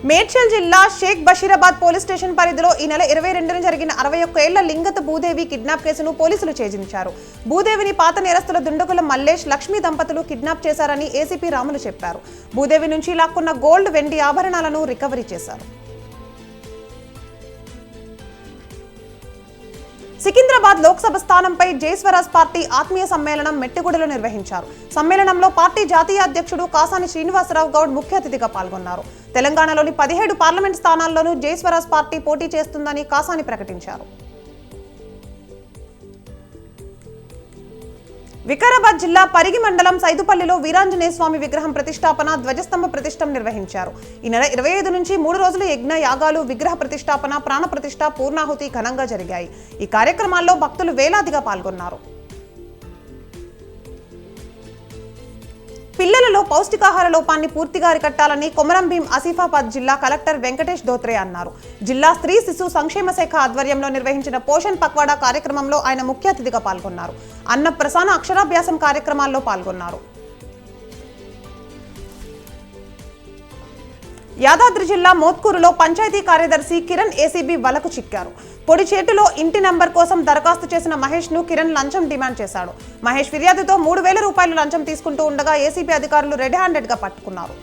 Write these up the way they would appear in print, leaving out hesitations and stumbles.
మేడ్చల్ జిల్లా Sheikh Basheerabad police station పరిధిలో ఈ నెల 22న జరిగిన 61 ఏళ్ల లింగత భూదేవి కిడ్నాప్ కేసును పోలీసులు ఛేదించారు. భూదేవిని పాత నేరస్తుల దుండగుల మల్లేష్, లక్ష్మీ దంపతులు కిడ్నాప్ చేశారని ఏసీపీ రాములు చెప్పారు. భూదేవి నుంచి లాక్కున్న గోల్డ్, వెండి ఆభరణాలను రికవరీ చేశారు. సికింద్రాబాద్ లోక్సభ స్థానంపై జయస్వరాజ్ పార్టీ ఆత్మీయ సమ్మేళనం మెట్టిగూడలో నిర్వహించారు. సమ్మేళనంలో పార్టీ జాతీయ అధ్యక్షుడు కాసాని శ్రీనివాసరావు గౌడ్ ముఖ్య అతిథిగా పాల్గొన్నారు. తెలంగాణలోని 17 పార్లమెంట్ స్థానాల్లోనూ జయస్వరాజ్ పార్టీ పోటీ చేస్తుందని కాసాని ప్రకటించారు. వికారాబాద్ జిల్లా పరిగి మండలం సైదుపల్లిలో వీరాంజనేయ స్వామి విగ్రహం ప్రతిష్టాపన, ధ్వజస్తంభ ప్రతిష్టం నిర్వహించారు. ఈ నెల 25 నుంచి 3 రోజులు యజ్ఞ యాగాలు, విగ్రహ ప్రతిష్టాపన, ప్రాణ ప్రతిష్ఠ, పూర్ణాహుతి ఘనంగా జరిగాయి. ఈ కార్యక్రమాల్లో భక్తులు వేలాదిగా పాల్గొన్నారు. పిల్లలలో పౌష్టికాహార లోపాన్ని పూర్తిగా అరికట్టాలని కొమరం భీం ఆసిఫాబాద్ జిల్లా కలెక్టర్ వెంకటేష్ ధోత్రే అన్నారు. జిల్లా స్త్రీ శిశు సంక్షేమ శాఖ ఆధ్వర్యంలో నిర్వహించిన పోషణ్ పక్వాడా కార్యక్రమంలో ఆయన ముఖ్య అతిథిగా పాల్గొన్నారు. అన్న ప్రసాన అక్షరాభ్యాసం కార్యక్రమాల్లో పాల్గొన్నారు. యాదాద్రి జిల్లా మోత్కూరులో పంచాయతీ కార్యదర్శి కిరణ్ ఏసీబీ వలకు చిక్కారు. పొడి చేటులో ఇంటి నంబర్ కోసం దరఖాస్తు చేసిన మహేష్ ను కిరణ్ లంచం డిమాండ్ చేశాడు. మహేష్ ఫిర్యాదుతో 3000 రూపాయలు లంచం తీసుకుంటూ ఉండగా ఏసీబీ అధికారులు రెడ్ హ్యాండెడ్ గా పట్టుకున్నారు.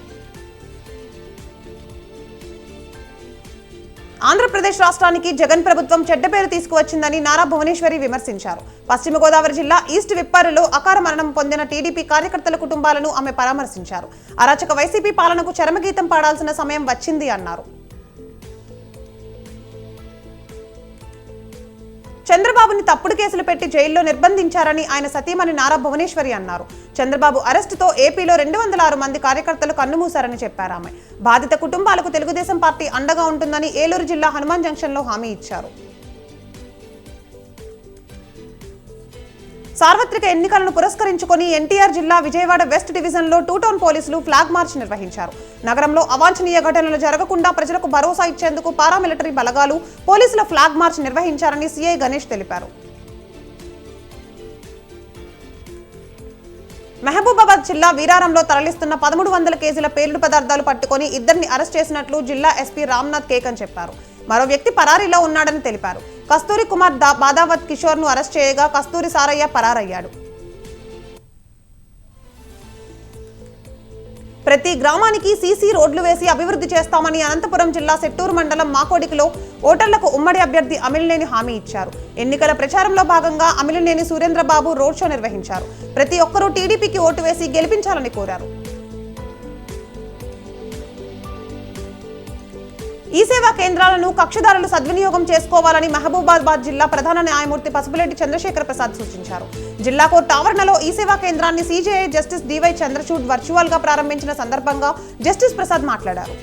ఆంధ్రప్రదేశ్ రాష్ట్రానికి జగన్ ప్రభుత్వం చెడ్డ పేరు తీసుకువచ్చిందని నారా భువనేశ్వరి విమర్శించారు. పశ్చిమ గోదావరి జిల్లా ఈస్ట్ విప్పరులో అకాల మరణం పొందిన టీడీపీ కార్యకర్తల కుటుంబాలను ఆమె పరామర్శించారు. అరాచక వైసీపీ పాలనకు చరమగీతం పాడాల్సిన సమయం వచ్చింది అన్నారు. చంద్రబాబుని తప్పుడు కేసులు పెట్టి జైల్లో నిర్బంధించారని ఆయన సతీమణి నారా భువనేశ్వరి అన్నారు. చంద్రబాబు అరెస్టుతో ఏపీలో 206 మంది కార్యకర్తలు కన్నుమూశారని చెప్పారు ఆమె. బాధిత కుటుంబాలకు తెలుగుదేశం పార్టీ అండగా ఉంటుందని ఏలూరు జిల్లా హనుమాన్ జంక్షన్లో హామీ ఇచ్చారు. సార్వత్రిక ఎన్నికలను పురస్కరించుకొని ఎన్టీఆర్ జిల్లా విజయవాడ వెస్ట్ డివిజన్లో 2 టౌన్ పోలీసులు ఫ్లాగ్ మార్చ్ నిర్వహించారు. నగరంలో అవాంఛనీయ ఘటనలు జరగకుండా ప్రజలకు భరోసా ఇచ్చేందుకు పారామిలిటరీ బలగాలు, పోలీసుల ఫ్లాగ్ మార్చ్ నిర్వహించారని సీఐ గణేష్ తెలిపారు. మహబూబాబాద్ జిల్లా వీరారంలో తరలిస్తున్న 1300 కేజీల పేలుడు పదార్థాలు పట్టుకొని 2ని అరెస్ట్ చేసినట్లు జిల్లా ఎస్పీ రామ్నాథ్ కేకన్ చెప్పారు. మరో వ్యక్తి పరారీలో ఉన్నాడని తెలిపారు. కస్తూరి కుమార్ బాదావత్ కిషోర్ ను అరెస్ట్ చేయగా కస్తూరి సారయ్య పరారయ్యాడు. ప్రతి గ్రామానికి సీసీ రోడ్లు వేసి అభివృద్ధి చేస్తామని అనంతపురం జిల్లా సెట్టూరు మండలం మాకోడికిలో ఓటర్లకు ఉమ్మడి అభ్యర్థి అమిలినేని హామీ ఇచ్చారు. ఎన్నికల ప్రచారంలో భాగంగా అమిలినేని సురేంద్రబాబు రోడ్ షో నిర్వహించారు. ప్రతి ఒక్కరూ టీడీపీకి ఓటు వేసి గెలిపించాలని కోరారు. ఈ సేవా కేంద్రాలను కక్షదారులు సద్వినియోగం చేసుకోవాలని మహబూబాబాద్ జిల్లా ప్రధాన న్యాయమూర్తి పసుపులేటి చంద్రశేఖర్ ప్రసాద్ సూచించారు. జిల్లా కోర్టు ఆవరణలో ఈ సేవా కేంద్రాన్ని CJI justice DY Chandrachud virtual గా ప్రారంభించిన సందర్భంగా జస్టిస్ ప్రసాద్ మాట్లాడారు.